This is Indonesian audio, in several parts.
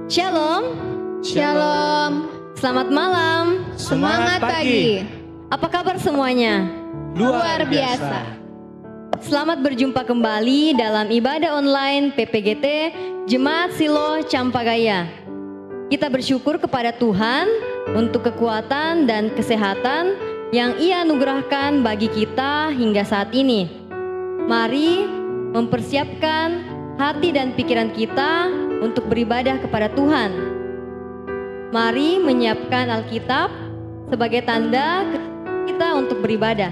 Shalom. Shalom. Selamat malam. Semangat pagi. Apa kabar semuanya? Luar biasa. Selamat berjumpa kembali dalam ibadah online PPGT Jemaat Silo Campagaya. Kita bersyukur kepada Tuhan untuk kekuatan dan kesehatan yang Ia anugerahkan bagi kita hingga saat ini. Mari mempersiapkan hati dan pikiran kita untuk beribadah kepada Tuhan. Mari menyiapkan Alkitab sebagai tanda kita untuk beribadah.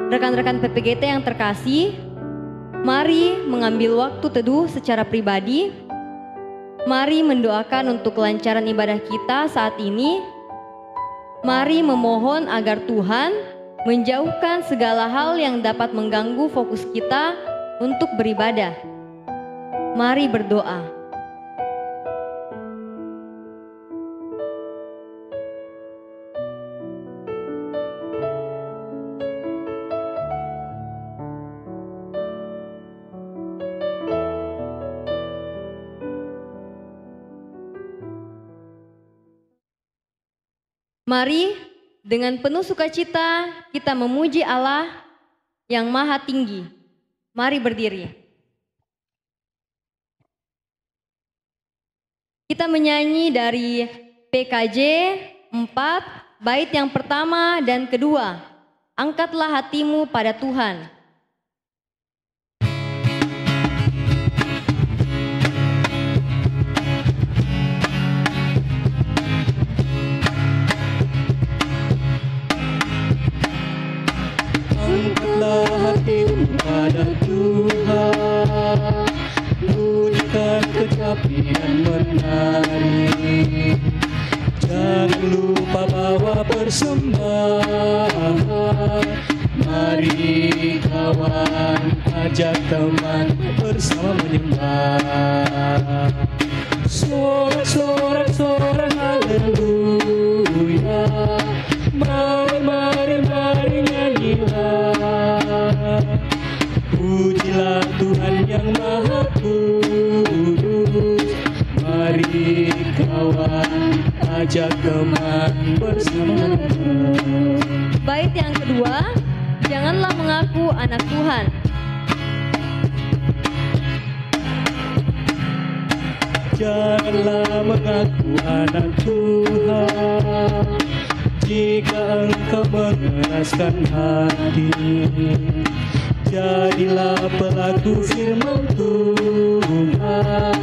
Rekan-rekan PPGT yang terkasih, mari mengambil waktu teduh secara pribadi. Mari mendoakan untuk kelancaran ibadah kita saat ini. Mari memohon agar Tuhan menjauhkan segala hal yang dapat mengganggu fokus kita untuk beribadah. Mari berdoa. Mari dengan penuh sukacita kita memuji Allah yang Maha Tinggi. Mari berdiri. Kita menyanyi dari PKJ 4, bait yang pertama dan kedua. Angkatlah hatimu pada Tuhan. Angkatlah hatimu pada Tuhan, pujikan kecapian menari. Jangan lupa bawa persembahan. Mari kawan, ajak teman bersama menyembah. Sorak-sorak haleluya. Mari nyanyilah. Pujilah Tuhan yang Maha Kudus. Mari kawan, ajak teman bersama. Bait yang kedua, janganlah mengaku anak Tuhan. Janganlah mengaku anak Tuhan jika engkau mengeraskan hati. Jadilah pelaku firman Tuhan.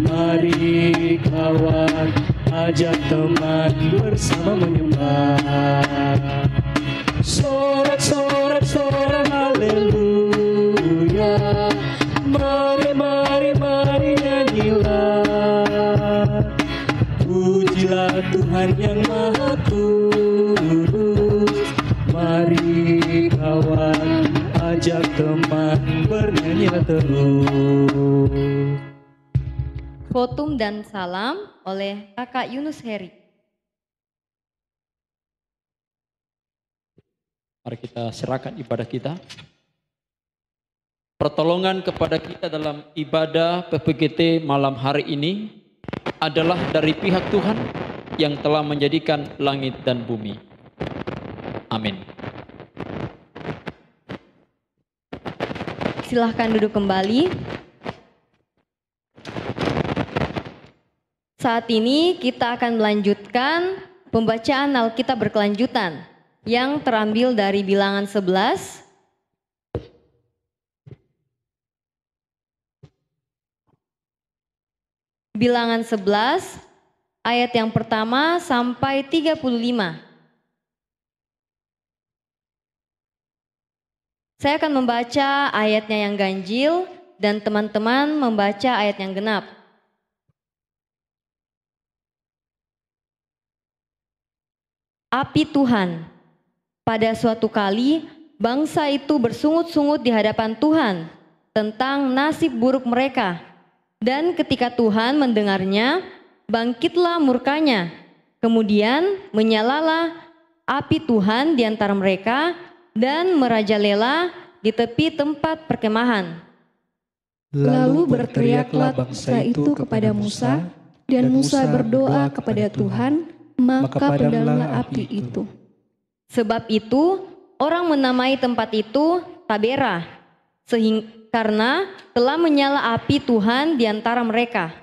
Mari kawan, ajak teman bersama menyembah. Sorak haleluya. Mari nyanyilah. Pujilah Tuhan yang Maha Kudus. Mari kawan, ajak teman bernyanyilah terus. Khotum dan salam oleh Kakak Yunus Heri. Mari kita serahkan ibadah kita. Pertolongan kepada kita dalam ibadah PPGT malam hari ini adalah dari pihak Tuhan yang telah menjadikan langit dan bumi. Amin. Silahkan duduk kembali. Saat ini kita akan melanjutkan pembacaan Alkitab berkelanjutan yang terambil dari Bilangan 11 Bilangan 11 ayat yang pertama sampai 35. Saya akan membaca ayatnya yang ganjil dan teman-teman membaca ayat yang genap. Api Tuhan. Pada suatu kali, bangsa itu bersungut-sungut di hadapan Tuhan tentang nasib buruk mereka. Dan ketika Tuhan mendengarnya, bangkitlah murkanya. Kemudian menyalalah api Tuhan di antara mereka dan merajalela di tepi tempat perkemahan. Lalu berteriaklah bangsa itu kepada Musa, dan Musa berdoa kepada Tuhan, maka padamlah api itu. Sebab itu orang menamai tempat itu Tabera, karena telah menyala api Tuhan di antara mereka.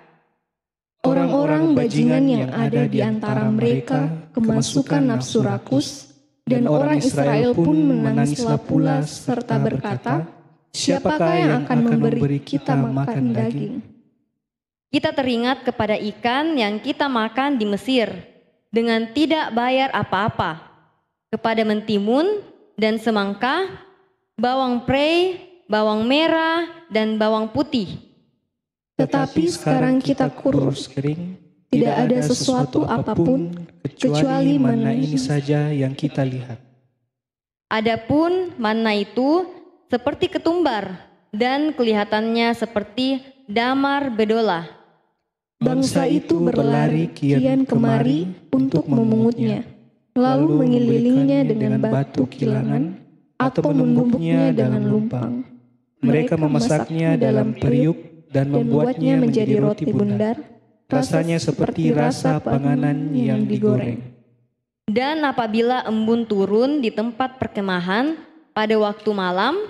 Orang-orang bajingan yang ada di antara mereka kemasukan nafsu rakus, dan orang Israel pun menangislah pula serta berkata, siapakah yang akan memberi kita makan daging? Kita teringat kepada ikan yang kita makan di Mesir dengan tidak bayar apa-apa, kepada mentimun dan semangka, bawang prei, bawang merah, dan bawang putih. Tetapi sekarang kita kurus kering, tidak ada sesuatu apapun kecuali mana ini saja yang kita lihat. Adapun manna itu seperti ketumbar dan kelihatannya seperti damar bedola. Bangsa itu berlari kian kemari untuk memungutnya, lalu mengelilinginya dengan batu kilangan atau menumbuknya dengan lumpang. Mereka memasaknya dalam periuk dan membuatnya menjadi roti bundar, rasanya seperti rasa panganan yang digoreng. Dan apabila embun turun di tempat perkemahan pada waktu malam,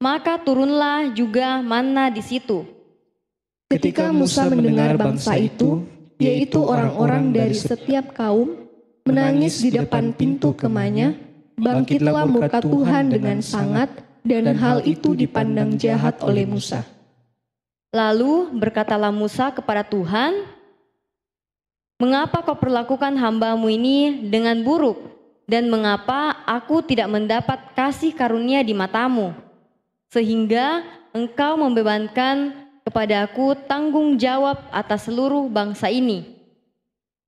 maka turunlah juga manna di situ. Ketika Musa mendengar bangsa itu, yaitu orang-orang dari setiap kaum, menangis di depan pintu kemahnya, bangkitlah murka Tuhan dengan sangat, dan hal itu dipandang jahat oleh Musa. Lalu berkatalah Musa kepada Tuhan, "Mengapa kau perlakukan hambamu ini dengan buruk? Dan mengapa aku tidak mendapat kasih karunia di matamu? Sehingga engkau membebankan kepadaku tanggung jawab atas seluruh bangsa ini.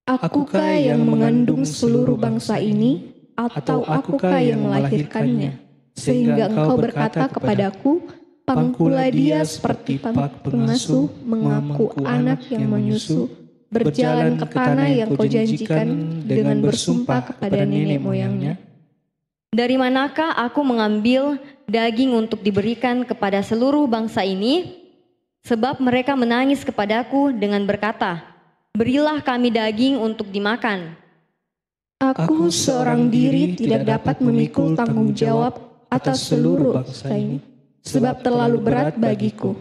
Akukah yang mengandung seluruh bangsa ini, atau akukah yang melahirkannya? Sehingga engkau berkata kepadaku, pangkulah dia seperti pak pengasuh mengaku anak yang menyusu, berjalan ke tanah yang kau janjikan dengan bersumpah kepada nenek moyangnya. Dari manakah aku mengambil daging untuk diberikan kepada seluruh bangsa ini? Sebab mereka menangis kepadaku dengan berkata, berilah kami daging untuk dimakan. Aku seorang diri tidak dapat memikul tanggung jawab atas seluruh bangsa ini, sebab terlalu berat bagiku.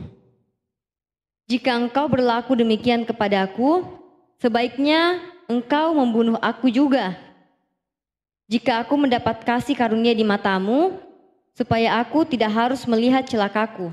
Jika engkau berlaku demikian kepadaku, sebaiknya engkau membunuh aku juga. Jika aku mendapat kasih karunia di matamu, supaya aku tidak harus melihat celakaku.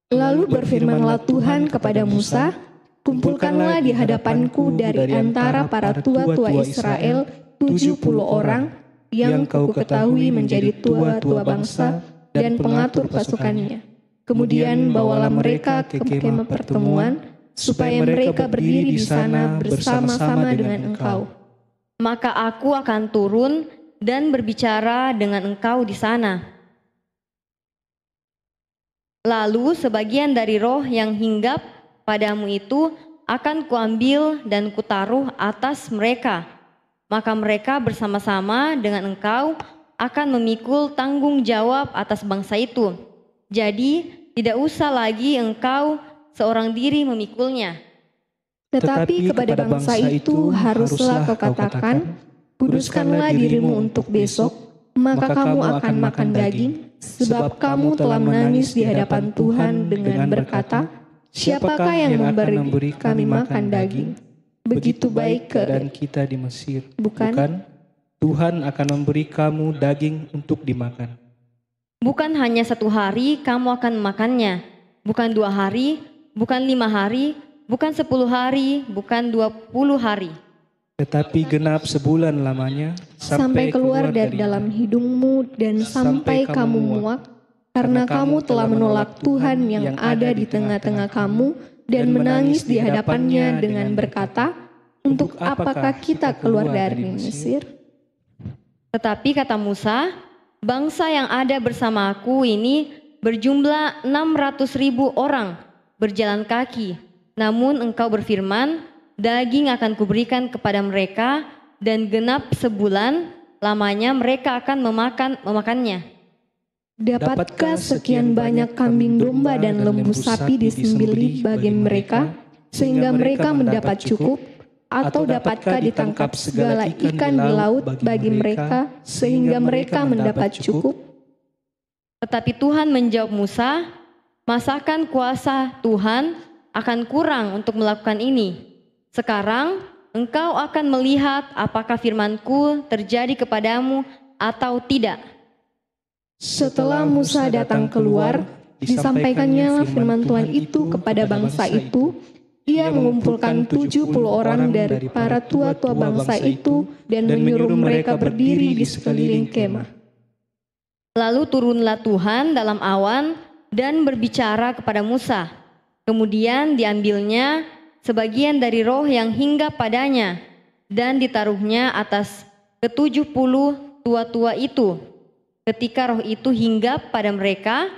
Lalu berfirmanlah Tuhan kepada Musa, kumpulkanlah di hadapanku dari antara para tua-tua Israel 70 orang yang kau ketahui menjadi tua-tua bangsa dan pengatur pasukannya. Kemudian bawalah mereka ke kemah pertemuan, supaya mereka berdiri di sana bersama-sama dengan engkau. Maka aku akan turun dan berbicara dengan engkau di sana. Lalu sebagian dari roh yang hinggap padamu itu akan kuambil dan kutaruh atas mereka. Maka mereka bersama-sama dengan engkau akan memikul tanggung jawab atas bangsa itu. Jadi tidak usah lagi engkau seorang diri memikulnya. Tetapi kepada bangsa itu haruslah kau katakan, kuduskanlah dirimu untuk besok, maka kamu akan makan daging, sebab kamu telah menangis di hadapan Tuhan dengan berkata, siapakah yang memberi kami makan daging? Begitu baik keadaan kita di Mesir, bukan? Tuhan akan memberi kamu daging untuk dimakan. Bukan hanya 1 hari kamu akan memakannya, bukan 2 hari, bukan 5 hari, bukan 10 hari, bukan 20 hari. Tetapi genap sebulan lamanya, sampai keluar dari dalam hidungmu dan sampai kamu muak, karena kamu telah menolak Tuhan yang ada di tengah-tengah kamu dan menangis di hadapannya dengan berkata, untuk apakah kita keluar dari Mesir? Tetapi kata Musa, bangsa yang ada bersama aku ini berjumlah 600.000 orang berjalan kaki. Namun engkau berfirman, daging akan kuberikan kepada mereka dan genap sebulan lamanya mereka akan memakannya. Dapatkah sekian banyak kambing domba dan lembu sapi disembelih bagi mereka, sehingga mereka mendapat cukup? Atau dapatkah ditangkap segala ikan di laut bagi mereka, sehingga mereka mendapat cukup? Tetapi Tuhan menjawab Musa, masakan kuasa Tuhan akan kurang untuk melakukan ini? Sekarang engkau akan melihat apakah firman-Ku terjadi kepadamu atau tidak. Setelah Musa datang keluar, disampaikannya firman Tuhan itu kepada bangsa itu. Ia mengumpulkan 70 orang dari para tua-tua bangsa itu dan menyuruh mereka berdiri di sekeliling kemah. Lalu turunlah Tuhan dalam awan dan berbicara kepada Musa. Kemudian diambilnya sebagian dari roh yang hinggap padanya dan ditaruhnya atas ke-70 tua-tua itu. Ketika roh itu hinggap pada mereka,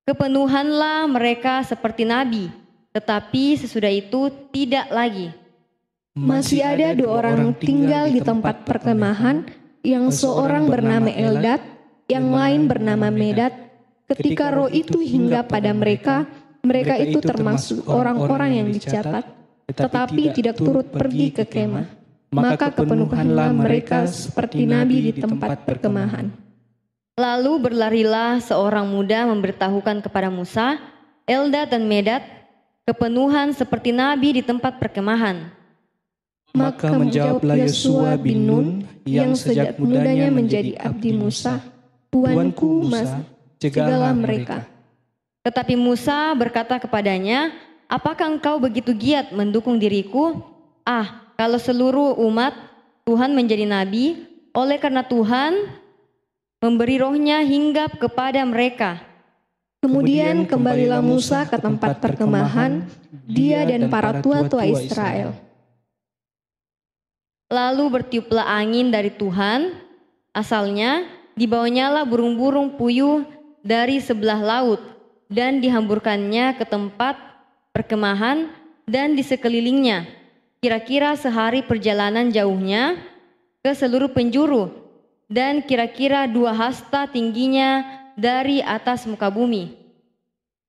kepenuhanlah mereka seperti nabi. Tetapi sesudah itu tidak lagi. Masih ada 2 orang tinggal di tempat perkemahan, yang seorang bernama Eldad, yang lain bernama Medad. Ketika roh itu hinggap pada mereka, mereka itu termasuk orang-orang yang dicatat, tetapi tidak turut pergi ke kemah. Maka kepenuhanlah mereka seperti nabi di tempat perkemahan. Lalu berlarilah seorang muda memberitahukan kepada Musa, Eldad dan Medad, kepenuhan seperti nabi di tempat perkemahan. Maka menjawablah Yosua bin Nun yang sejak mudanya menjadi abdi Musa, Tuanku, cegahlah mereka. Tetapi Musa berkata kepadanya, apakah engkau begitu giat mendukung diriku? Kalau seluruh umat Tuhan menjadi nabi, oleh karena Tuhan memberi rohnya hinggap kepada mereka. Kemudian kembalilah Musa ke tempat perkemahan, dia dan para tua-tua Israel. Lalu bertiuplah angin dari Tuhan, asalnya dibawanyalah burung-burung puyuh dari sebelah laut, dan dihamburkannya ke tempat perkemahan dan di sekelilingnya, kira-kira sehari perjalanan jauhnya ke seluruh penjuru, dan kira-kira 2 hasta tingginya dari atas muka bumi.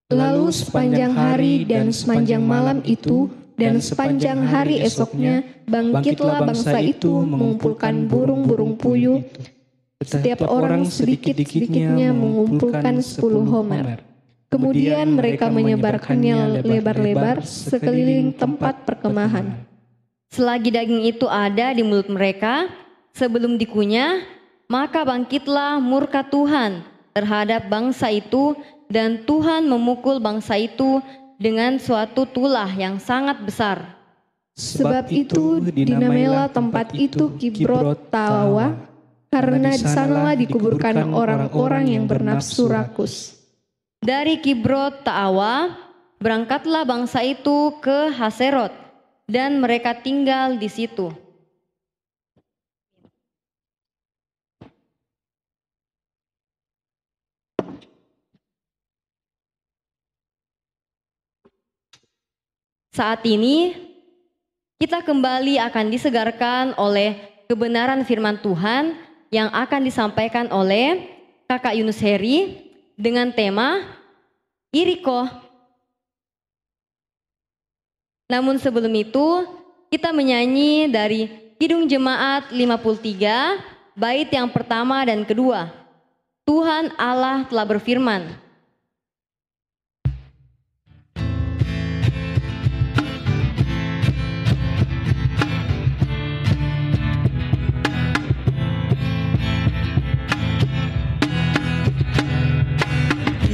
Lalu sepanjang hari dan sepanjang malam itu dan sepanjang hari esoknya, bangkitlah bangsa itu mengumpulkan burung-burung puyuh. Setiap orang sedikit-sedikitnya mengumpulkan 10 homer. Kemudian mereka menyebarkannya lebar-lebar sekeliling tempat perkemahan. Selagi daging itu ada di mulut mereka, sebelum dikunyah, maka bangkitlah murka Tuhan terhadap bangsa itu, dan Tuhan memukul bangsa itu dengan suatu tulah yang sangat besar. Sebab itu dinamailah tempat itu Kibrot Ta'awa, karena di sanalah dikuburkan orang-orang yang bernafsu rakus. Dari Kibrot Ta'awa berangkatlah bangsa itu ke Haserot, dan mereka tinggal di situ. Saat ini kita kembali akan disegarkan oleh kebenaran firman Tuhan yang akan disampaikan oleh Kakak Yunus Heri dengan tema Yeriko. Namun sebelum itu kita menyanyi dari Kidung Jemaat 53 bait yang pertama dan kedua. Tuhan Allah telah berfirman.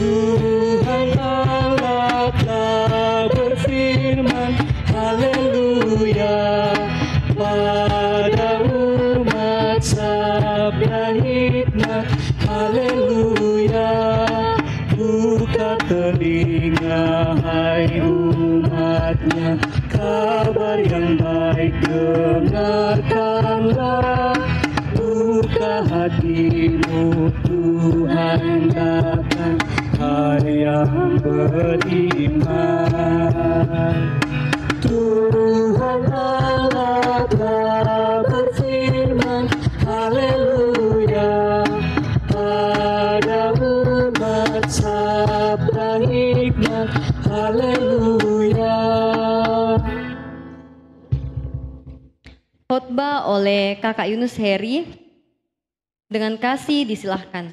Tuhan Allah telah berfirman, haleluya, pada umat sabda hikmat, haleluya, buka telinga hai umatnya, kabar yang baik dengarkanlah, buka hatimu Tuhan datang, hai yang beriman. Tuhan Allah telah berfirman, haleluya, pada khotbah oleh Kakak Yunus Heri. Dengan kasih disilahkan.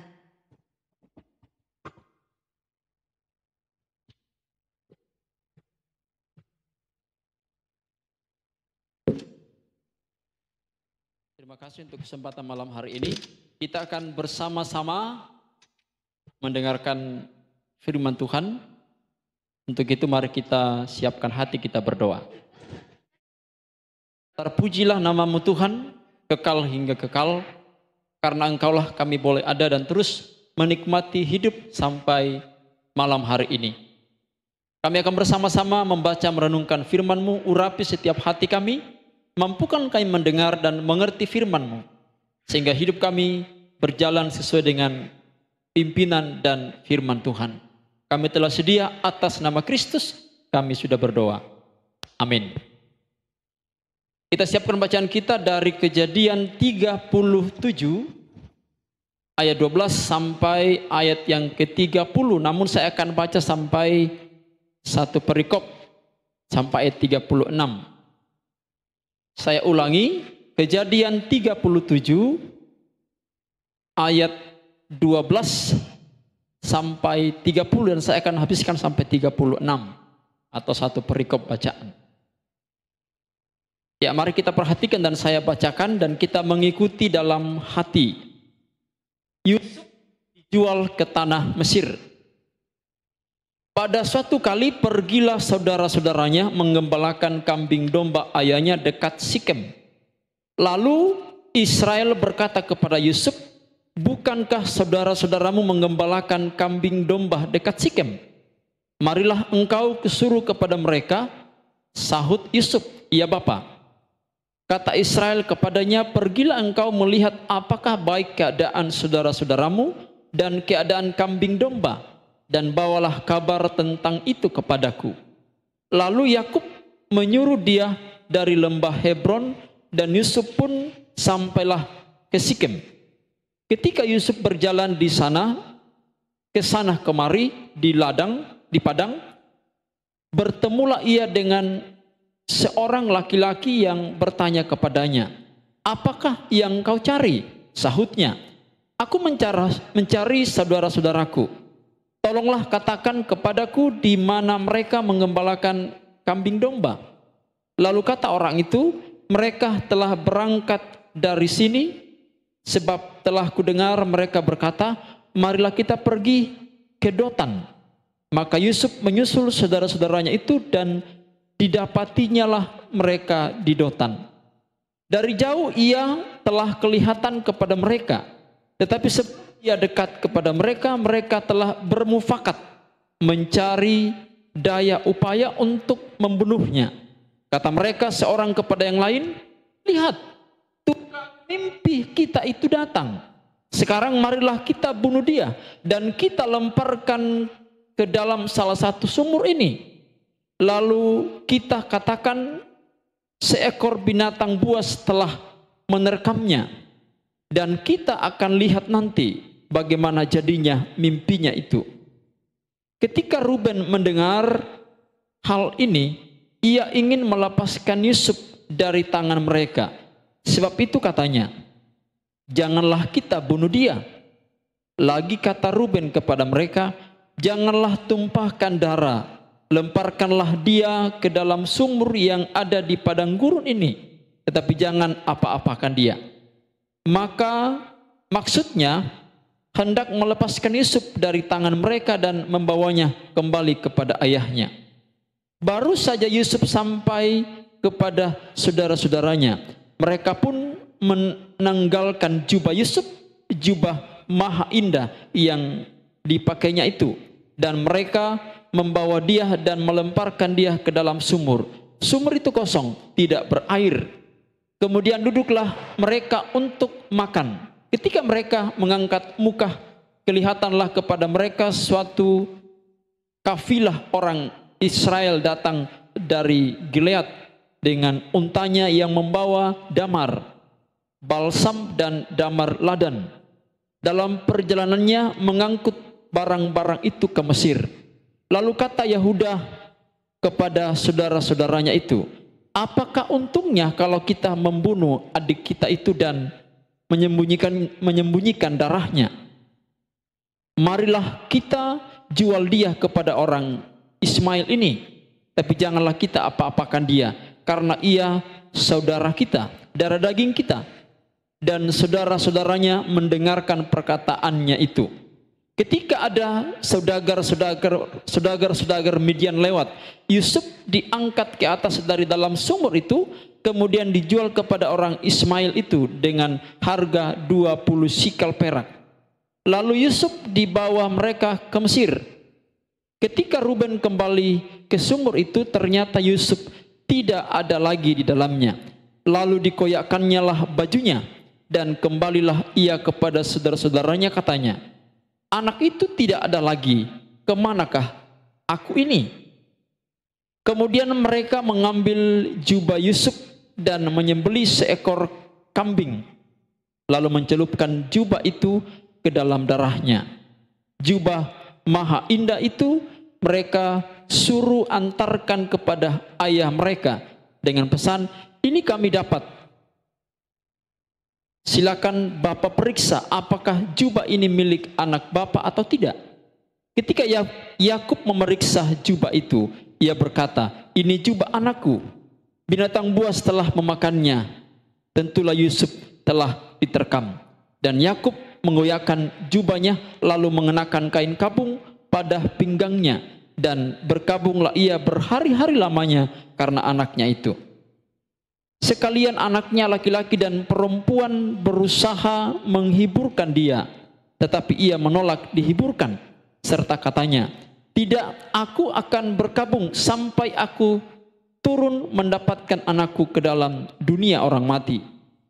Terima kasih untuk kesempatan malam hari ini. Kita akan bersama-sama mendengarkan firman Tuhan. Untuk itu mari kita siapkan hati kita berdoa. Terpujilah namamu Tuhan, kekal hingga kekal. Karena Engkaulah kami boleh ada dan terus menikmati hidup sampai malam hari ini. Kami akan bersama-sama membaca merenungkan firman-Mu, urapi setiap hati kami, mampukan kami mendengar dan mengerti firman-Mu, sehingga hidup kami berjalan sesuai dengan pimpinan dan firman Tuhan. Kami telah sedia atas nama Kristus, kami sudah berdoa. Amin. Kita siapkan bacaan kita dari Kejadian 37 ayat 12 sampai ayat yang ke-30. Namun saya akan baca sampai satu perikop sampai ayat 36. Saya ulangi, Kejadian 37 ayat 12 sampai 30 dan saya akan habiskan sampai 36 atau satu perikop bacaan. Ya, mari kita perhatikan dan saya bacakan dan kita mengikuti dalam hati. Yusuf dijual ke tanah Mesir. Pada suatu kali pergilah saudara-saudaranya menggembalakan kambing domba ayahnya dekat Sikem. Lalu Israel berkata kepada Yusuf, "Bukankah saudara-saudaramu menggembalakan kambing domba dekat Sikem? Marilah engkau kesuruh kepada mereka." Sahut Yusuf, "Ya Bapa." Kata Israel kepadanya, "Pergilah engkau melihat apakah baik keadaan saudara-saudaramu dan keadaan kambing domba, dan bawalah kabar tentang itu kepadaku." Lalu Yakub menyuruh dia dari lembah Hebron, dan Yusuf pun sampailah ke Sikem. Ketika Yusuf berjalan di sana, ke sana kemari di padang, bertemulah ia dengan seorang laki-laki yang bertanya kepadanya, "Apakah yang kau cari?" Sahutnya, "Aku mencari saudara-saudaraku. Tolonglah katakan kepadaku di mana mereka menggembalakan kambing domba." Lalu kata orang itu, "Mereka telah berangkat dari sini, sebab telah kudengar mereka berkata, marilah kita pergi ke Dotan." Maka Yusuf menyusul saudara-saudaranya itu dan didapatinya lah mereka di Dotan. Dari jauh ia telah kelihatan kepada mereka, tetapi sebelum ia dekat kepada mereka, mereka telah bermufakat mencari daya upaya untuk membunuhnya. Kata mereka seorang kepada yang lain, "Lihat, tukang mimpi kita itu datang. Sekarang marilah kita bunuh dia dan kita lemparkan ke dalam salah satu sumur ini. Lalu kita katakan seekor binatang buas telah menerkamnya, dan kita akan lihat nanti bagaimana jadinya mimpinya itu." Ketika Ruben mendengar hal ini, ia ingin melepaskan Yusuf dari tangan mereka. Sebab itu katanya, "Janganlah kita bunuh dia." Lagi kata Ruben kepada mereka, "Janganlah tumpahkan darah. Lemparkanlah dia ke dalam sumur yang ada di padang gurun ini, tetapi jangan apa-apakan dia." Maka maksudnya hendak melepaskan Yusuf dari tangan mereka dan membawanya kembali kepada ayahnya. Baru saja Yusuf sampai kepada saudara-saudaranya, mereka pun menanggalkan jubah Yusuf, jubah maha indah yang dipakainya itu, dan mereka membawa dia dan melemparkan dia ke dalam sumur. Sumur itu kosong, tidak berair. Kemudian duduklah mereka untuk makan. Ketika mereka mengangkat muka, kelihatanlah kepada mereka suatu kafilah orang Israel datang dari Gilead dengan untanya yang membawa damar, balsam dan damar ladan. Dalam perjalanannya mengangkut barang-barang itu ke Mesir. Lalu kata Yahuda kepada saudara-saudaranya itu, apakah untungnya kalau kita membunuh adik kita itu dan menyembunyikan darahnya? Marilah kita jual dia kepada orang Ismail ini, tapi janganlah kita apa-apakan dia, karena ia saudara kita, darah daging kita. Dan saudara-saudaranya mendengarkan perkataannya itu. Ketika ada saudagar Midian lewat, Yusuf diangkat ke atas dari dalam sumur itu, kemudian dijual kepada orang Ismail itu dengan harga 20 sikal perak. Lalu Yusuf dibawa mereka ke Mesir. Ketika Ruben kembali ke sumur itu, ternyata Yusuf tidak ada lagi di dalamnya. Lalu dikoyakkannya lah bajunya, dan kembalilah ia kepada saudara-saudaranya, katanya, anak itu tidak ada lagi, kemanakah aku ini? Kemudian mereka mengambil jubah Yusuf dan menyembelih seekor kambing, lalu mencelupkan jubah itu ke dalam darahnya. Jubah maha indah itu mereka suruh antarkan kepada ayah mereka dengan pesan, ini kami dapat. Silakan Bapak periksa apakah jubah ini milik anak Bapak atau tidak. Ketika Yakub memeriksa jubah itu, ia berkata, ini jubah anakku. Binatang buas telah memakannya. Tentulah Yusuf telah diterkam. Dan Yakub mengoyakkan jubahnya, lalu mengenakan kain kabung pada pinggangnya, dan berkabunglah ia berhari-hari lamanya karena anaknya itu. Sekalian anaknya laki-laki dan perempuan berusaha menghiburkan dia, tetapi ia menolak dihiburkan, serta katanya, tidak, aku akan berkabung sampai aku turun mendapatkan anakku ke dalam dunia orang mati.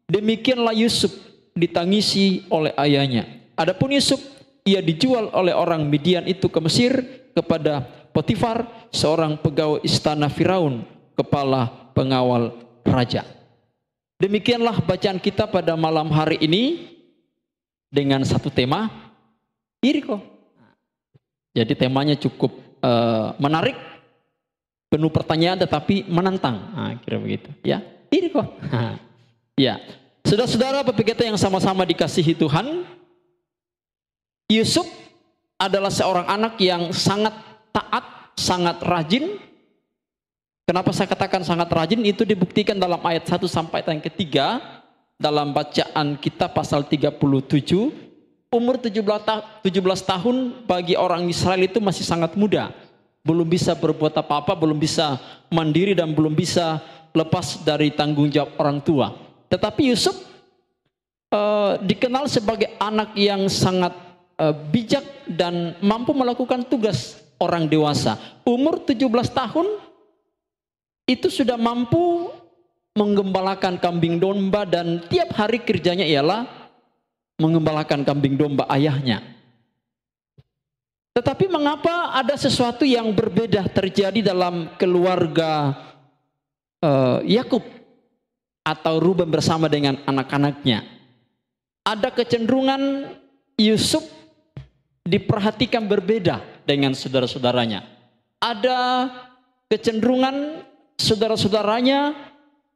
Demikianlah Yusuf ditangisi oleh ayahnya. Adapun Yusuf, ia dijual oleh orang Midian itu ke Mesir kepada Potifar, seorang pegawai istana Firaun, kepala pengawal raja. Demikianlah bacaan kita pada malam hari ini dengan satu tema, Yeriko. Jadi temanya cukup menarik, penuh pertanyaan tetapi menantang. Nah, kira begitu, ya. Yeriko. Ya, saudara-saudara PPGT yang sama-sama dikasihi Tuhan, Yusuf adalah seorang anak yang sangat taat, sangat rajin. Kenapa saya katakan sangat rajin? Itu dibuktikan dalam ayat 1 sampai yang ketiga dalam bacaan kita pasal 37. Umur 17 tahun bagi orang Israel itu masih sangat muda. Belum bisa berbuat apa-apa, belum bisa mandiri, dan belum bisa lepas dari tanggung jawab orang tua. Tetapi Yusuf dikenal sebagai anak yang sangat bijak dan mampu melakukan tugas orang dewasa. Umur 17 tahun itu sudah mampu menggembalakan kambing domba, dan tiap hari kerjanya ialah menggembalakan kambing domba ayahnya. Tetapi mengapa ada sesuatu yang berbeda terjadi dalam keluarga Yakub atau Ruben bersama dengan anak-anaknya? Ada kecenderungan Yusuf diperhatikan berbeda dengan saudara-saudaranya. Ada kecenderungan saudara-saudaranya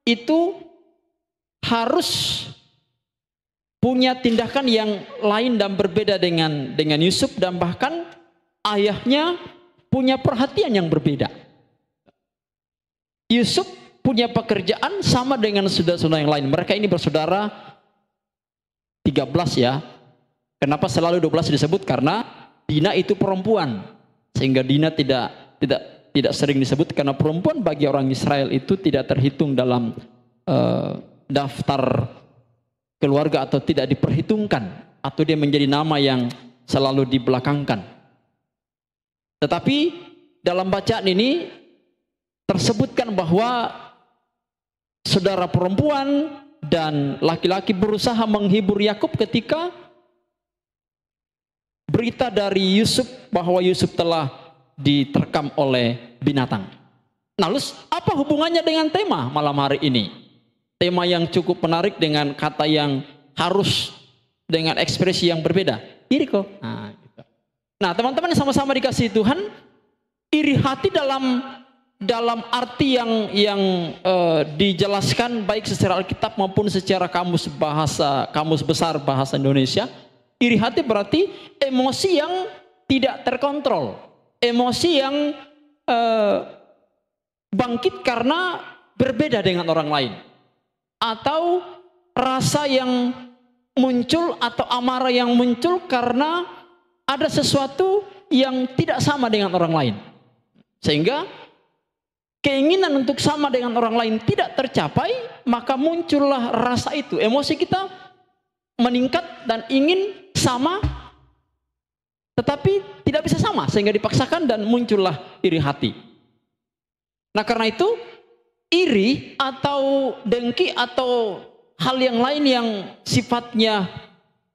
itu harus punya tindakan yang lain dan berbeda dengan Yusuf, dan bahkan ayahnya punya perhatian yang berbeda. Yusuf punya pekerjaan sama dengan saudara-saudara yang lain. Mereka ini bersaudara 13 ya. Kenapa selalu 12 disebut? Karena Dina itu perempuan, sehingga Dina tidak sering disebut, karena perempuan bagi orang Israel itu tidak terhitung dalam daftar keluarga atau tidak diperhitungkan, atau dia menjadi nama yang selalu dibelakangkan. Tetapi dalam bacaan ini tersebutkan bahwa saudara perempuan dan laki-laki berusaha menghibur Yakub ketika berita dari Yusuf bahwa Yusuf telah diterkam oleh binatang. Nah, lalu apa hubungannya dengan tema malam hari ini? Tema yang cukup menarik dengan kata yang harus dengan ekspresi yang berbeda. Yeriko. Nah, teman-teman yang sama-sama dikasihi Tuhan, iri hati dalam dalam arti yang dijelaskan baik secara Alkitab maupun secara kamus besar bahasa Indonesia. Iri hati berarti emosi yang tidak terkontrol, emosi yang bangkit karena berbeda dengan orang lain, atau rasa yang muncul atau amarah yang muncul karena ada sesuatu yang tidak sama dengan orang lain, sehingga keinginan untuk sama dengan orang lain tidak tercapai, maka muncullah rasa itu. Emosi kita meningkat dan ingin sama, tetapi tidak bisa sama, sehingga dipaksakan dan muncullah iri hati. Nah, karena itu iri atau dengki atau hal yang lain yang sifatnya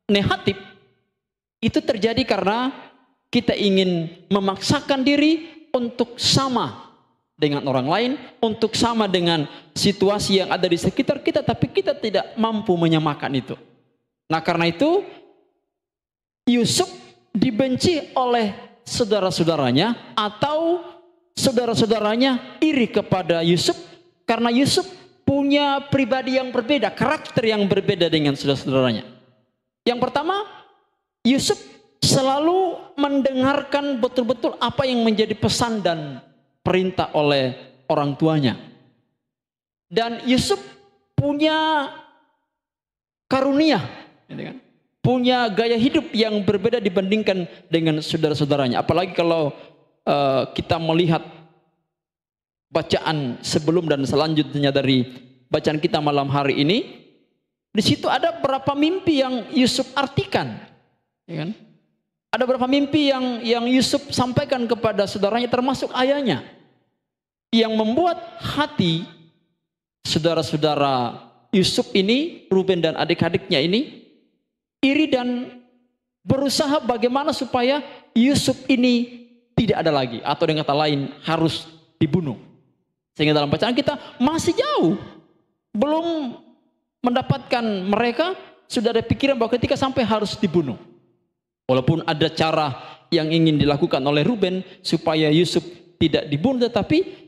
negatif itu terjadi karena kita ingin memaksakan diri untuk sama dengan orang lain, untuk sama dengan situasi yang ada di sekitar kita, tapi kita tidak mampu menyamakan itu. Nah, karena itu Yusuf dibenci oleh saudara-saudaranya, atau saudara-saudaranya iri kepada Yusuf karena Yusuf punya pribadi yang berbeda, karakter yang berbeda dengan saudara-saudaranya. Yang pertama, Yusuf selalu mendengarkan betul-betul apa yang menjadi pesan dan perintah oleh orang tuanya. Dan Yusuf punya karunia, punya gaya hidup yang berbeda dibandingkan dengan saudara-saudaranya. Apalagi kalau kita melihat bacaan sebelum dan selanjutnya dari bacaan kita malam hari ini, di situ ada beberapa mimpi yang Yusuf artikan, ya kan? Ada beberapa mimpi yang Yusuf sampaikan kepada saudaranya, termasuk ayahnya, yang membuat hati saudara-saudara Yusuf ini, Ruben dan adik-adiknya ini, iri dan berusaha bagaimana supaya Yusuf ini tidak ada lagi, atau dengan kata lain harus dibunuh. Sehingga dalam bacaan kita masih jauh, belum mendapatkan mereka, sudah ada pikiran bahwa ketika sampai harus dibunuh. Walaupun ada cara yang ingin dilakukan oleh Ruben supaya Yusuf tidak dibunuh, tetapi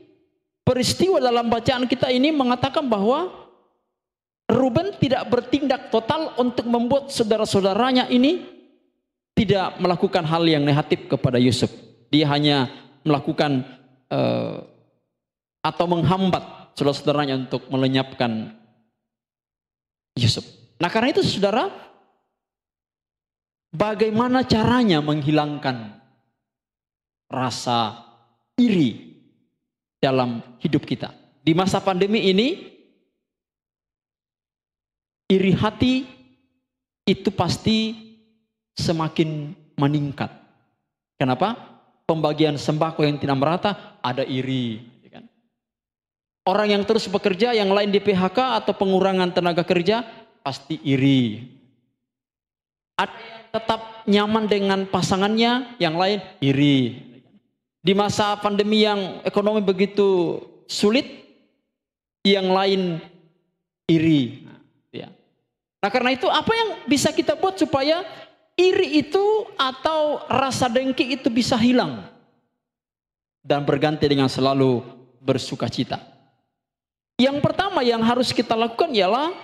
peristiwa dalam bacaan kita ini mengatakan bahwa Ruben tidak bertindak total untuk membuat saudara-saudaranya ini tidak melakukan hal yang negatif kepada Yusuf. Dia hanya melakukan atau menghambat saudara-saudaranya untuk melenyapkan Yusuf. Nah, karena itu saudara, bagaimana caranya menghilangkan rasa iri dalam hidup kita? Di masa pandemi ini, iri hati itu pasti semakin meningkat. Kenapa? Pembagian sembako yang tidak merata, ada iri. Orang yang terus bekerja, yang lain di PHK atau pengurangan tenaga kerja, pasti iri. Ada yang tetap nyaman dengan pasangannya, yang lain iri. Di masa pandemi yang ekonomi begitu sulit, yang lain iri. Nah, karena itu apa yang bisa kita buat supaya iri itu atau rasa dengki itu bisa hilang dan berganti dengan selalu bersuka cita? Yang pertama yang harus kita lakukan ialah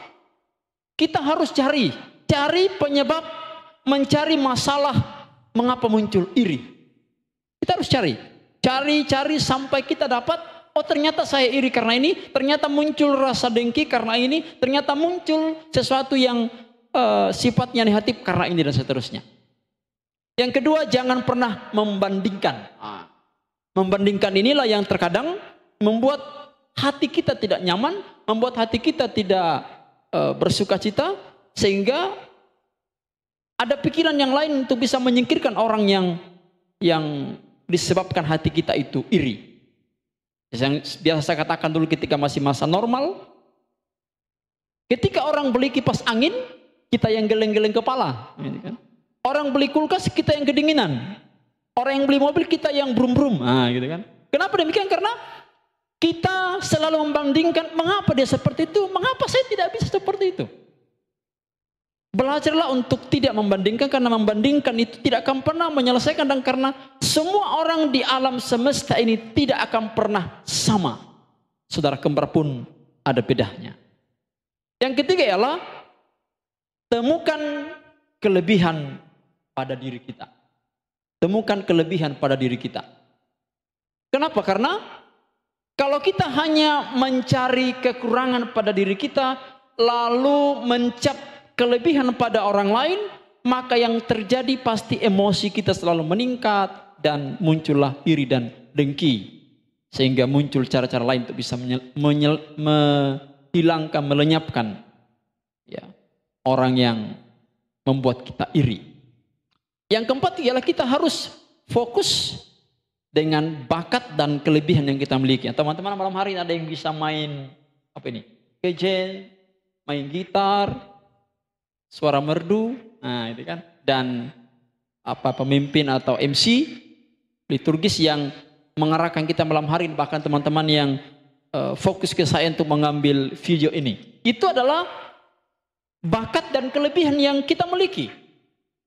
kita harus cari penyebab, mencari masalah mengapa muncul iri. Kita harus cari sampai kita dapat, oh ternyata saya iri karena ini, ternyata muncul rasa dengki karena ini, ternyata muncul sesuatu yang sifatnya negatif karena ini, dan seterusnya. Yang kedua, jangan pernah membandingkan. Membandingkan inilah yang terkadang membuat hati kita tidak nyaman, membuat hati kita tidak bersuka cita, sehingga ada pikiran yang lain untuk bisa menyingkirkan orang yang disebabkan hati kita itu iri. Yang biasa saya katakan dulu ketika masih masa normal, ketika orang beli kipas angin, kita yang geleng-geleng kepala. Orang beli kulkas, kita yang kedinginan. Orang yang beli mobil, kita yang brum-brum. Gitu kan. Kenapa demikian? Karena kita selalu membandingkan, mengapa dia seperti itu, mengapa saya tidak bisa seperti itu. Belajarlah untuk tidak membandingkan, karena membandingkan itu tidak akan pernah menyelesaikan, dan karena semua orang di alam semesta ini tidak akan pernah sama. Saudara kembar pun ada bedanya. Yang ketiga ialah temukan kelebihan pada diri kita. Temukan kelebihan pada diri kita. Kenapa? Karena kalau kita hanya mencari kekurangan pada diri kita, lalu mencap kelebihan pada orang lain, maka yang terjadi pasti emosi kita selalu meningkat dan muncullah iri dan dengki, sehingga muncul cara-cara lain untuk bisa menghilangkan, melenyapkan ya, orang yang membuat kita iri. Yang keempat ialah kita harus fokus dengan bakat dan kelebihan yang kita miliki. Teman-teman malam hari ada yang bisa main apa ini? Kejen, main gitar, suara merdu, nah itu kan, dan apa pemimpin atau MC liturgis yang mengarahkan kita malam hari, bahkan teman-teman yang fokus ke saya untuk mengambil video ini, itu adalah bakat dan kelebihan yang kita miliki.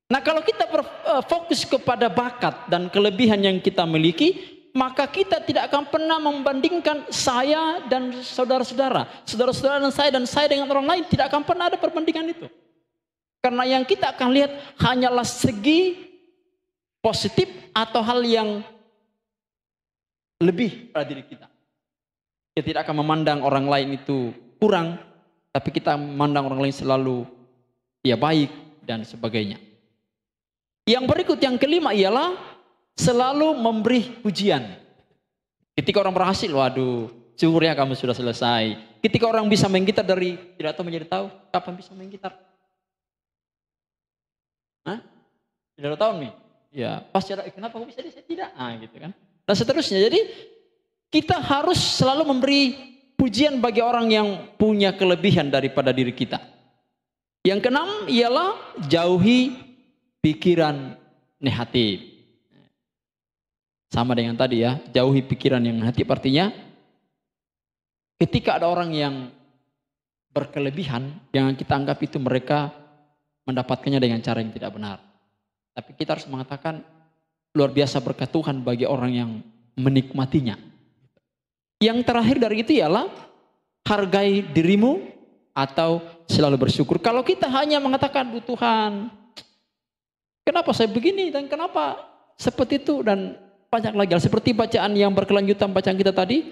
Nah, kalau kita berfokus kepada bakat dan kelebihan yang kita miliki, maka kita tidak akan pernah membandingkan saya dan saudara-saudara dan saya dengan orang lain. Tidak akan pernah ada perbandingan itu. Karena yang kita akan lihat hanyalah segi positif atau hal yang lebih pada diri kita. Kita tidak akan memandang orang lain itu kurang, tapi kita memandang orang lain selalu ya baik dan sebagainya. Yang berikut, yang kelima ialah selalu memberi pujian. Ketika orang berhasil, waduh, syukur ya kamu sudah selesai. Ketika orang bisa main gitar dari tidak tahu menjadi tahu, kapan bisa main gitar? Hah? Tidak tahu nih. Ya, pasti ada, kenapa kok bisa saya tidak? Ah, gitu kan. Dan seterusnya. Jadi kita harus selalu memberi pujian bagi orang yang punya kelebihan daripada diri kita. Yang keenam ialah jauhi pikiran negatif. Sama dengan tadi ya, jauhi pikiran yang negatif, artinya ketika ada orang yang berkelebihan, jangan kita anggap itu mereka mendapatkannya dengan cara yang tidak benar. Tapi kita harus mengatakan luar biasa berkat Tuhan bagi orang yang menikmatinya. Yang terakhir dari itu ialah hargai dirimu atau selalu bersyukur. Kalau kita hanya mengatakan, Tuhan, kenapa saya begini dan kenapa seperti itu dan banyak lagi. Seperti bacaan yang berkelanjutan bacaan kita tadi,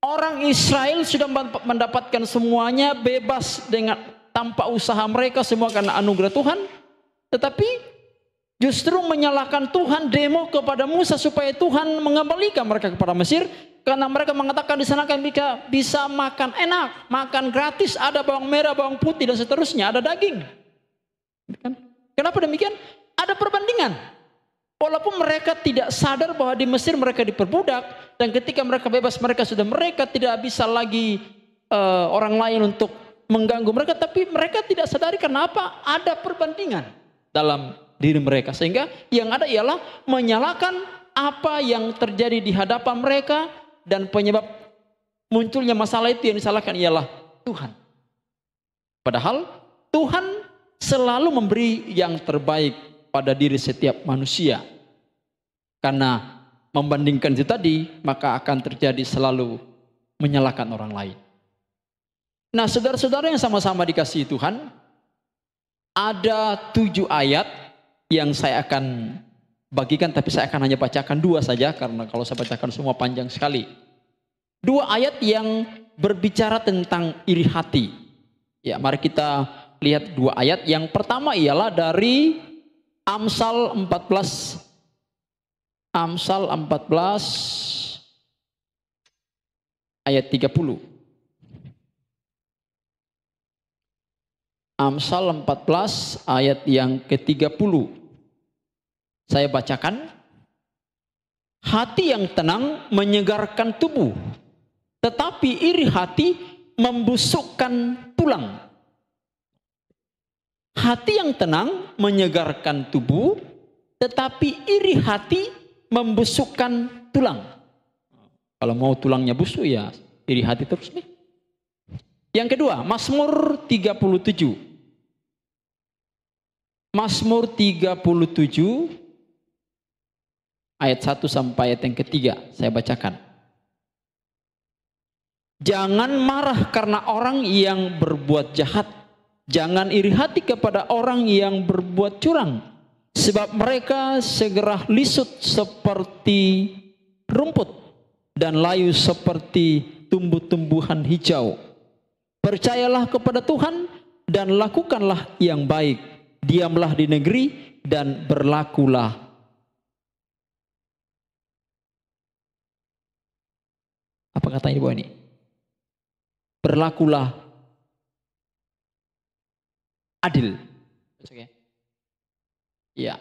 orang Israel sudah mendapatkan semuanya bebas dengan tanpa usaha mereka, semua karena anugerah Tuhan. Tetapi justru menyalahkan Tuhan, demo kepada Musa supaya Tuhan mengembalikan mereka kepada Mesir. Karena mereka mengatakan di sana kan bisa makan enak, makan gratis, ada bawang merah, bawang putih dan seterusnya, ada daging. Kenapa demikian? Ada perbandingan. Walaupun mereka tidak sadar bahwa di Mesir mereka diperbudak, dan ketika mereka bebas mereka tidak bisa lagi orang lain untuk mengganggu mereka, tapi mereka tidak sadari karena apa? Ada perbandingan dalam diri mereka, sehingga yang ada ialah menyalahkan apa yang terjadi di hadapan mereka, dan penyebab munculnya masalah itu yang disalahkan ialah Tuhan. Padahal Tuhan selalu memberi yang terbaik pada diri setiap manusia. Karena membandingkan itu tadi, maka akan terjadi selalu menyalahkan orang lain. Nah, saudara-saudara yang sama-sama dikasihi Tuhan, ada 7 ayat yang saya akan bagikan, tapi saya akan hanya bacakan 2 saja, karena kalau saya bacakan semua panjang sekali. 2 ayat yang berbicara tentang iri hati. Ya, mari kita lihat 2 ayat. Yang pertama ialah dari Amsal 14 ayat 30. Amsal 14 ayat yang ke-30. Saya bacakan. Hati yang tenang menyegarkan tubuh, tetapi iri hati membusukkan tulang. Hati yang tenang menyegarkan tubuh, tetapi iri hati membusukkan tulang. Kalau mau tulangnya busuk ya iri hati terus nih. Yang kedua, Mazmur 37 Mazmur 37 ayat 1 sampai ayat yang ketiga, saya bacakan. Jangan marah karena orang yang berbuat jahat. Jangan iri hati kepada orang yang berbuat curang. Sebab mereka segera lisut seperti rumput dan layu seperti tumbuh-tumbuhan hijau. Percayalah kepada Tuhan dan lakukanlah yang baik. Diamlah di negeri dan berlakulah. Apa katanya di bawah ini? Berlakulah adil. Oke. Ya.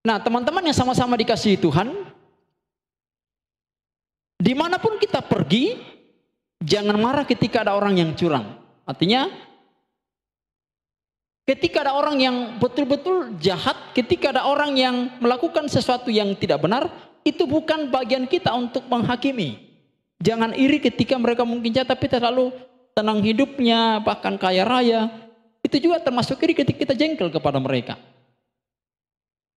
Nah, teman-teman yang sama-sama dikasihi Tuhan, dimanapun kita pergi, jangan marah ketika ada orang yang curang. Artinya, ketika ada orang yang betul-betul jahat, ketika ada orang yang melakukan sesuatu yang tidak benar, itu bukan bagian kita untuk menghakimi. Jangan iri ketika mereka mungkin jahat tapi terlalu tenang hidupnya, bahkan kaya raya. Itu juga termasuk iri ketika kita jengkel kepada mereka.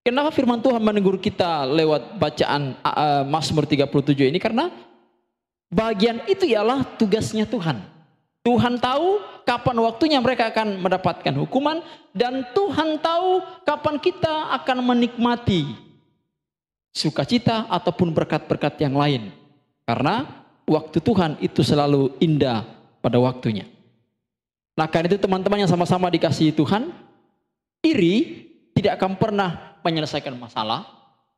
Kenapa firman Tuhan menegur kita lewat bacaan Mazmur 37 ini? Karena bagian itu ialah tugasnya Tuhan. Tuhan tahu kapan waktunya mereka akan mendapatkan hukuman, dan Tuhan tahu kapan kita akan menikmati sukacita ataupun berkat-berkat yang lain. Karena waktu Tuhan itu selalu indah pada waktunya. Nah, karena itu teman-teman yang sama-sama dikasihi Tuhan, iri tidak akan pernah menyelesaikan masalah,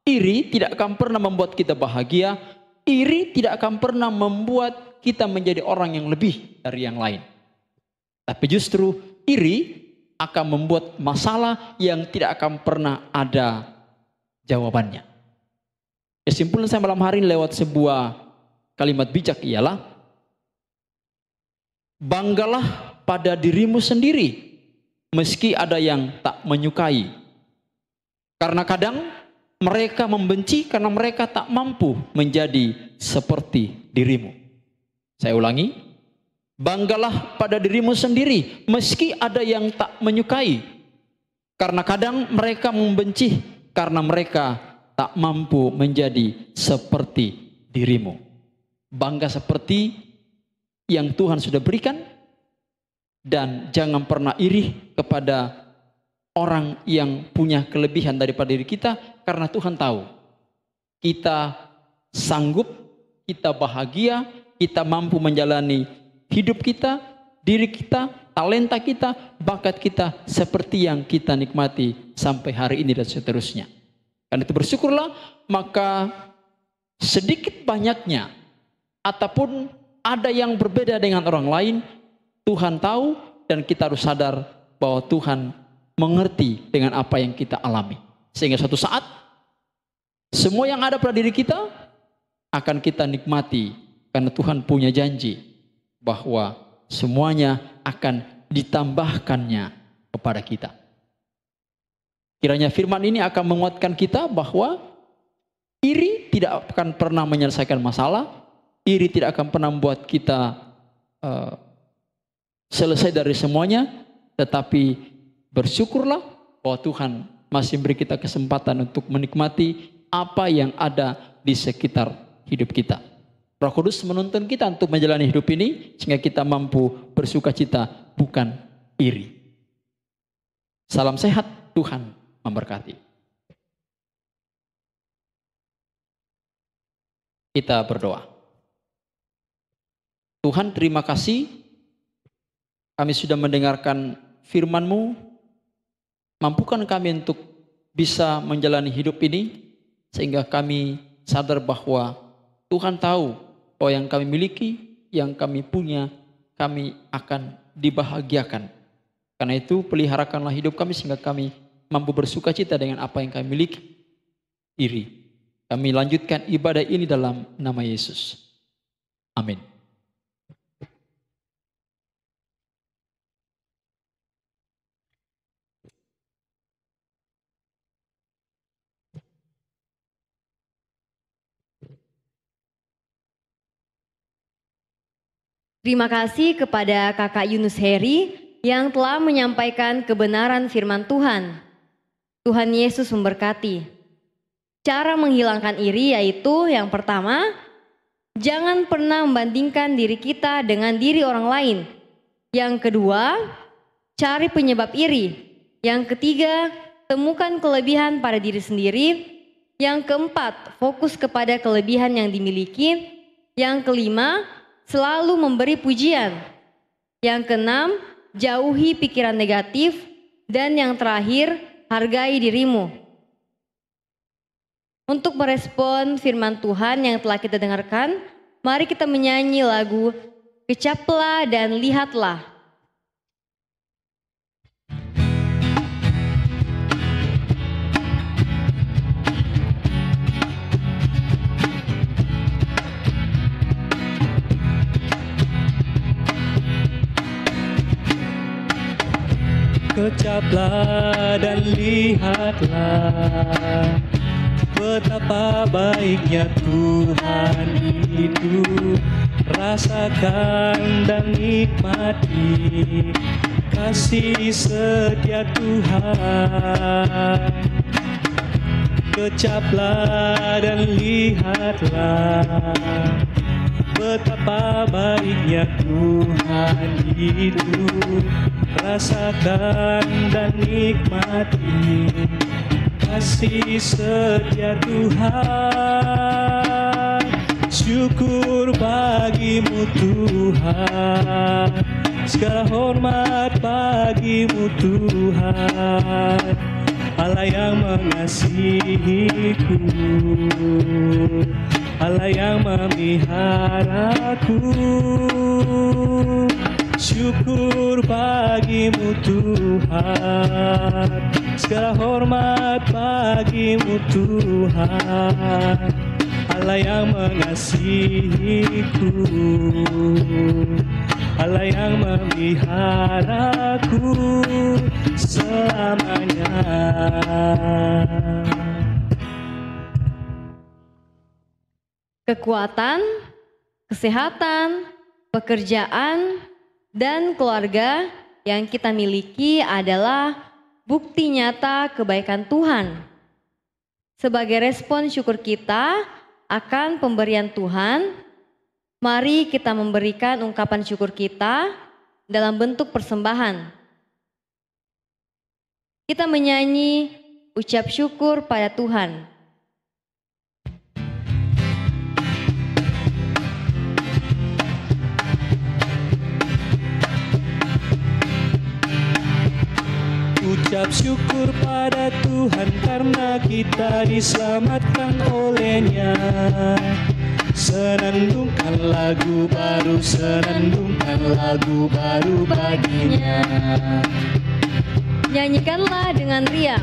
iri tidak akan pernah membuat kita bahagia, iri tidak akan pernah membuat kita menjadi orang yang lebih dari yang lain. Tapi justru iri akan membuat masalah yang tidak akan pernah ada jawabannya. Kesimpulan saya malam hari ini lewat sebuah kalimat bijak ialah, banggalah pada dirimu sendiri meski ada yang tak menyukai. Karena kadang mereka membenci karena mereka tak mampu menjadi seperti dirimu. Saya ulangi, banggalah pada dirimu sendiri meski ada yang tak menyukai. Karena kadang mereka membenci karena mereka tak mampu menjadi seperti dirimu. Bangga seperti yang Tuhan sudah berikan, dan jangan pernah iri kepada orang yang punya kelebihan daripada diri kita, karena Tuhan tahu kita sanggup, kita bahagia, kita mampu menjalani hidup kita, diri kita, talenta kita, bakat kita seperti yang kita nikmati sampai hari ini dan seterusnya. Karena itu bersyukurlah, maka sedikit banyaknya ataupun ada yang berbeda dengan orang lain, Tuhan tahu, dan kita harus sadar bahwa Tuhan mengerti dengan apa yang kita alami. Sehingga suatu saat semua yang ada pada diri kita akan kita nikmati, karena Tuhan punya janji bahwa semuanya akan ditambahkannya kepada kita. Kiranya firman ini akan menguatkan kita bahwa iri tidak akan pernah menyelesaikan masalah. Iri tidak akan pernah membuat kita selesai dari semuanya, tetapi bersyukurlah bahwa Tuhan masih beri kita kesempatan untuk menikmati apa yang ada di sekitar hidup kita. Roh Kudus menuntun kita untuk menjalani hidup ini sehingga kita mampu bersukacita, bukan iri. Salam sehat, Tuhan memberkati. Kita berdoa. Tuhan, terima kasih kami sudah mendengarkan firman-Mu. Mampukan kami untuk bisa menjalani hidup ini sehingga kami sadar bahwa Tuhan tahu bahwa yang kami miliki, yang kami punya, kami akan dibahagiakan. Karena itu peliharakanlah hidup kami sehingga kami mampu bersukacita dengan apa yang kami miliki. Iri. Kami lanjutkan ibadah ini dalam nama Yesus. Amin. Terima kasih kepada Kakak Yunus Heri yang telah menyampaikan kebenaran firman Tuhan. Tuhan Yesus memberkati. Cara menghilangkan iri yaitu yang pertama, jangan pernah membandingkan diri kita dengan diri orang lain. Yang kedua, cari penyebab iri. Yang ketiga, temukan kelebihan pada diri sendiri. Yang keempat, fokus kepada kelebihan yang dimiliki. Yang kelima, selalu memberi pujian. Yang keenam, jauhi pikiran negatif. Dan yang terakhir, hargai dirimu. Untuk merespon firman Tuhan yang telah kita dengarkan, mari kita menyanyi lagu Kecaplah dan Lihatlah. Kecaplah dan lihatlah betapa baiknya Tuhan itu. Rasakan dan nikmati kasih setia Tuhan. Kecaplah dan lihatlah betapa baiknya Tuhan itu. Rasakan dan nikmati kasih setia Tuhan. Syukur bagimu Tuhan, segala hormat bagimu Tuhan. Allah yang mengasihiku, Allah yang memeliharaku. Syukur bagimu Tuhan, segala hormat bagimu Tuhan. Allah yang mengasihiku, Allah yang memeliharaku selamanya. Kekuatan, kesehatan, pekerjaan, dan keluarga yang kita miliki adalah bukti nyata kebaikan Tuhan. Sebagai respon syukur kita akan pemberian Tuhan, mari kita memberikan ungkapan syukur kita dalam bentuk persembahan. Kita menyanyi ucap syukur pada Tuhan. Ucap syukur pada Tuhan karena kita diselamatkan oleh-Nya. Senandungkan lagu baru, senandungkan lagu baru baginya. Nyanyikanlah dengan riang.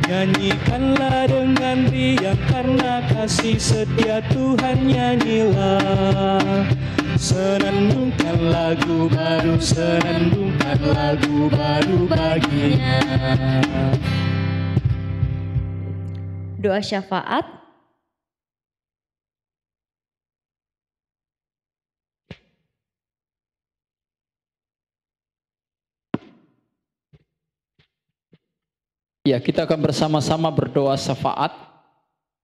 Nyanyikanlah dengan riang karena kasih setia Tuhan. Nyanyilah, senandungkan lagu baru, senandungkan lagu baru baginya. Doa syafaat. Ya, kita akan bersama-sama berdoa syafaat.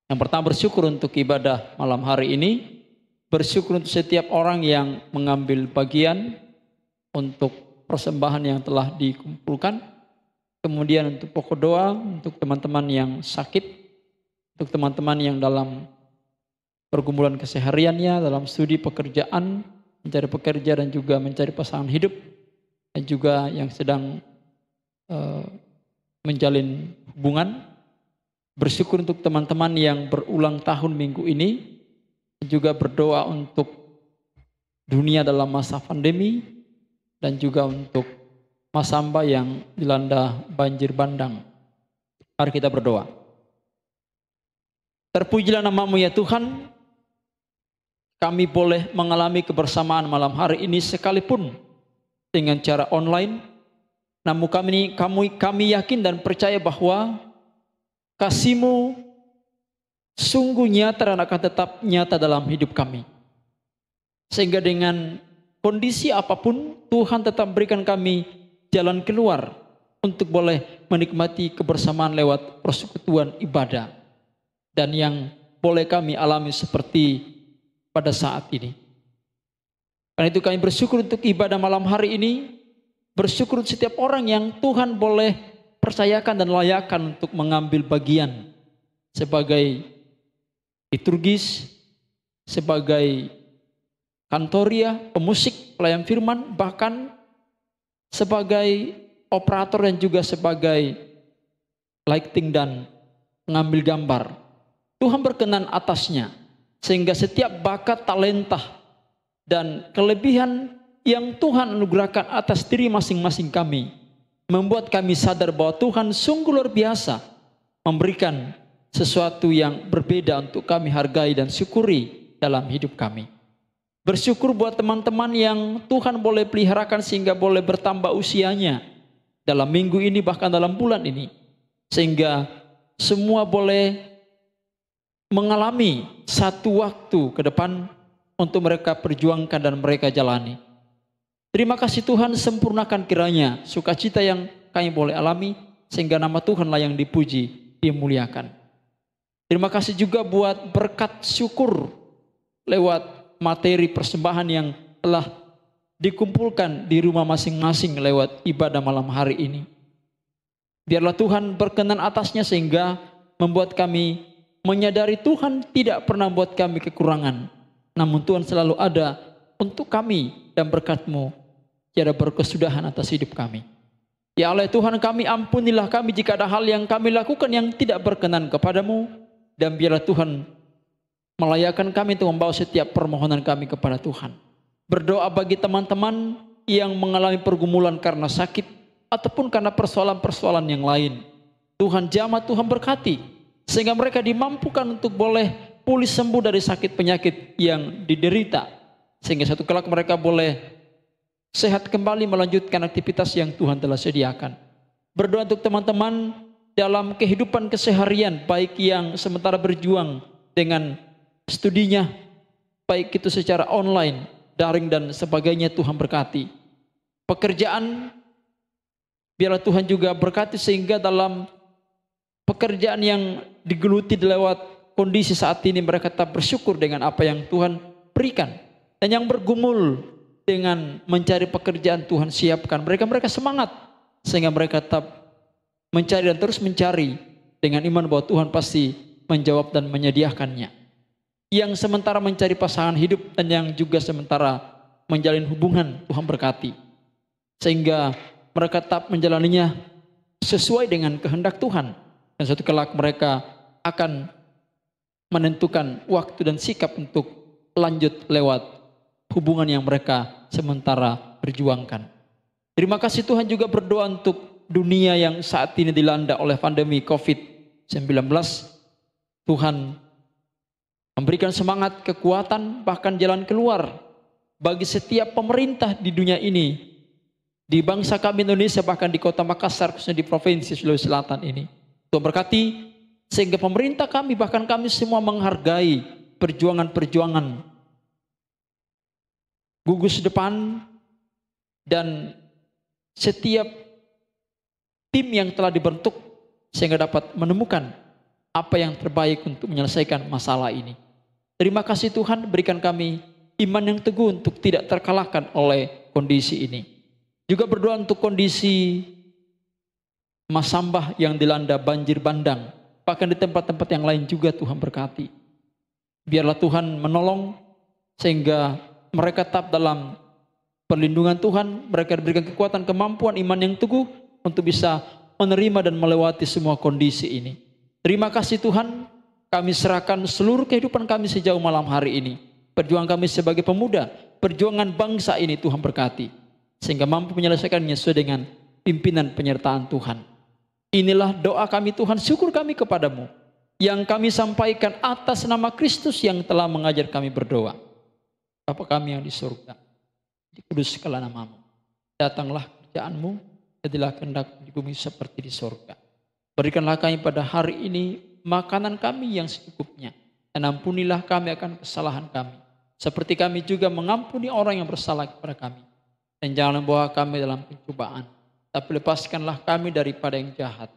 Yang pertama bersyukur untuk ibadah malam hari ini. Bersyukur untuk setiap orang yang mengambil bagian untuk persembahan yang telah dikumpulkan. Kemudian untuk pokok doa untuk teman-teman yang sakit, untuk teman-teman yang dalam pergumulan kesehariannya, dalam studi pekerjaan, mencari pekerja dan juga mencari pasangan hidup, dan juga yang sedang menjalin hubungan. Bersyukur untuk teman-teman yang berulang tahun minggu ini, juga berdoa untuk dunia dalam masa pandemi, dan juga untuk Mas Hamba yang dilanda banjir bandang. Mari kita berdoa. Terpujilah nama-Mu ya Tuhan, kami boleh mengalami kebersamaan malam hari ini sekalipun dengan cara online. Namun kami yakin dan percaya bahwa kasih-Mu sungguh nyata dan akan tetap nyata dalam hidup kami. Sehingga dengan kondisi apapun, Tuhan tetap berikan kami jalan keluar untuk boleh menikmati kebersamaan lewat persekutuan ibadah. Dan yang boleh kami alami seperti pada saat ini. Karena itu kami bersyukur untuk ibadah malam hari ini. Bersyukur setiap orang yang Tuhan boleh percayakan dan layakkan untuk mengambil bagian sebagai liturgis, sebagai kantoria, pemusik, pelayan firman, bahkan sebagai operator dan juga sebagai lighting dan mengambil gambar. Tuhan berkenan atasnya, sehingga setiap bakat, talenta, dan kelebihan yang Tuhan anugerahkan atas diri masing-masing kami, membuat kami sadar bahwa Tuhan sungguh luar biasa, memberikan sesuatu yang berbeda untuk kami hargai dan syukuri dalam hidup kami. Bersyukur buat teman-teman yang Tuhan boleh peliharakan sehingga boleh bertambah usianya dalam minggu ini bahkan dalam bulan ini. Sehingga semua boleh mengalami satu waktu ke depan untuk mereka perjuangkan dan mereka jalani. Terima kasih Tuhan, sempurnakan kiranya sukacita yang kami boleh alami sehingga nama Tuhanlah yang dipuji, dimuliakan. Terima kasih juga buat berkat syukur lewat materi persembahan yang telah dikumpulkan di rumah masing-masing lewat ibadah malam hari ini. Biarlah Tuhan berkenan atasnya sehingga membuat kami menyadari Tuhan tidak pernah membuat kami kekurangan. Namun Tuhan selalu ada untuk kami dan berkat-Mu tiada berkesudahan atas hidup kami. Ya Allah Tuhan kami, ampunilah kami jika ada hal yang kami lakukan yang tidak berkenan kepadamu. Dan biarlah Tuhan melayakkan kami untuk membawa setiap permohonan kami kepada Tuhan. Berdoa bagi teman-teman yang mengalami pergumulan karena sakit ataupun karena persoalan-persoalan yang lain. Tuhan jamah, Tuhan berkati. Sehingga mereka dimampukan untuk boleh pulih sembuh dari sakit penyakit yang diderita. Sehingga satu kelak mereka boleh sehat kembali melanjutkan aktivitas yang Tuhan telah sediakan. Berdoa untuk teman-teman dalam kehidupan keseharian, baik yang sementara berjuang dengan studinya, baik itu secara online, daring dan sebagainya, Tuhan berkati. Pekerjaan, biarlah Tuhan juga berkati sehingga dalam pekerjaan yang digeluti lewat kondisi saat ini mereka tetap bersyukur dengan apa yang Tuhan berikan. Dan yang bergumul dengan mencari pekerjaan Tuhan siapkan. Mereka semangat sehingga mereka tetap mencari dan terus mencari dengan iman bahwa Tuhan pasti menjawab dan menyediakannya. Yang sementara mencari pasangan hidup dan yang juga sementara menjalin hubungan, Tuhan berkati. Sehingga mereka tetap menjalaninya sesuai dengan kehendak Tuhan. Dan suatu kelak mereka akan menentukan waktu dan sikap untuk lanjut lewat hubungan yang mereka sementara perjuangkan. Terima kasih Tuhan, juga berdoa untuk dunia yang saat ini dilanda oleh pandemi COVID-19. Tuhan memberikan semangat, kekuatan, bahkan jalan keluar bagi setiap pemerintah di dunia ini. Di bangsa kami Indonesia, bahkan di kota Makassar, khususnya di Provinsi Sulawesi Selatan ini. Tuhan berkati sehingga pemerintah kami, bahkan kami semua menghargai perjuangan-perjuangan gugus depan dan setiap tim yang telah dibentuk sehingga dapat menemukan apa yang terbaik untuk menyelesaikan masalah ini. Terima kasih Tuhan, berikan kami iman yang teguh untuk tidak terkalahkan oleh kondisi ini. Juga berdoa untuk kondisi Masambah yang dilanda banjir bandang, bahkan di tempat-tempat yang lain juga Tuhan berkati. Biarlah Tuhan menolong sehingga mereka tetap dalam perlindungan Tuhan, mereka diberikan kekuatan, kemampuan, iman yang teguh untuk bisa menerima dan melewati semua kondisi ini. Terima kasih Tuhan, kami serahkan seluruh kehidupan kami sejauh malam hari ini. Perjuangan kami sebagai pemuda, perjuangan bangsa ini Tuhan berkati, sehingga mampu menyelesaikannya sesuai dengan pimpinan penyertaan Tuhan. Inilah doa kami Tuhan, syukur kami kepadamu yang kami sampaikan atas nama Kristus yang telah mengajar kami berdoa. Bapa kami yang di surga, dikuduskanlah namamu. Datanglah kerjaanmu, jadilah kehendak di bumi seperti di surga. Berikanlah kami pada hari ini makanan kami yang secukupnya. Dan ampunilah kami akan kesalahan kami, seperti kami juga mengampuni orang yang bersalah kepada kami. Dan jangan membawa kami dalam pencobaan, tapi lepaskanlah kami daripada yang jahat.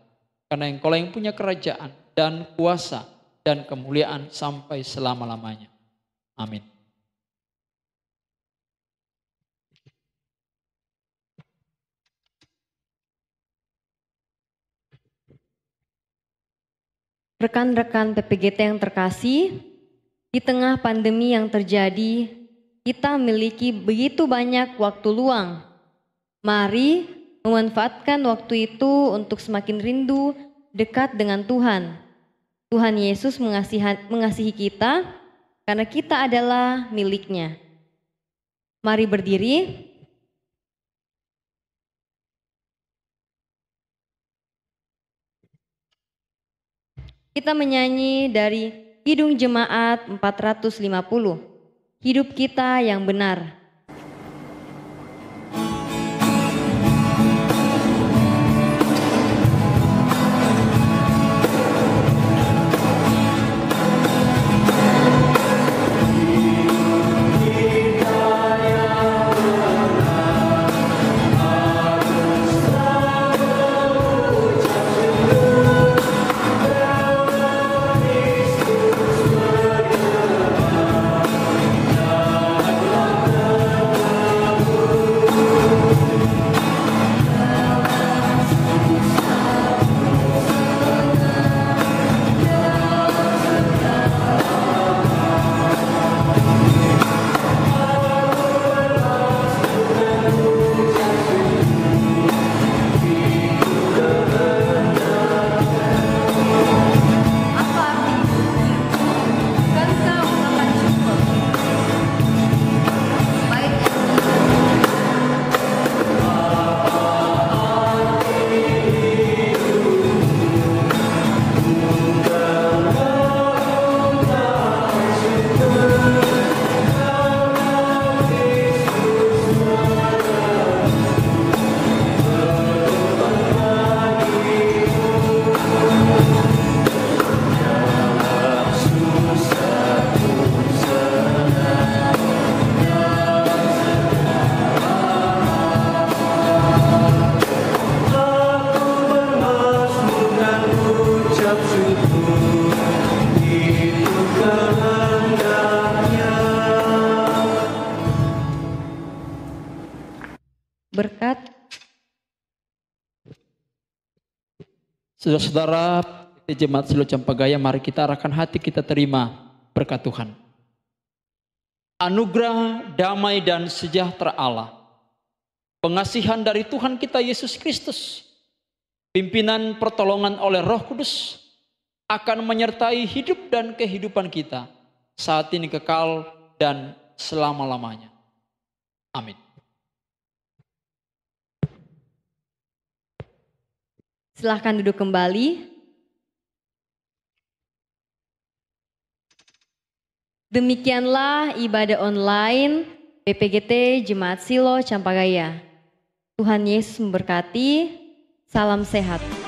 Karena Engkau yang punya kerajaan dan kuasa dan kemuliaan sampai selama-lamanya. Amin. Rekan-rekan PPGT yang terkasih, di tengah pandemi yang terjadi, kita memiliki begitu banyak waktu luang. Mari memanfaatkan waktu itu untuk semakin rindu dekat dengan Tuhan. Tuhan Yesus mengasihi kita karena kita adalah milik-Nya. Mari berdiri. Kita menyanyi dari Kidung Jemaat 450, Hidup Kita yang Benar. Berkat saudara-saudara Jemaat Silo Campagaya, mari kita arahkan hati kita terima berkat Tuhan. Anugerah, damai dan sejahtera Allah, pengasihan dari Tuhan kita Yesus Kristus, pimpinan pertolongan oleh Roh Kudus akan menyertai hidup dan kehidupan kita saat ini kekal dan selama-lamanya. Amin. Silahkan duduk kembali. Demikianlah ibadah online PPGT Jemaat Silo Campagaya. Tuhan Yesus memberkati. Salam sehat.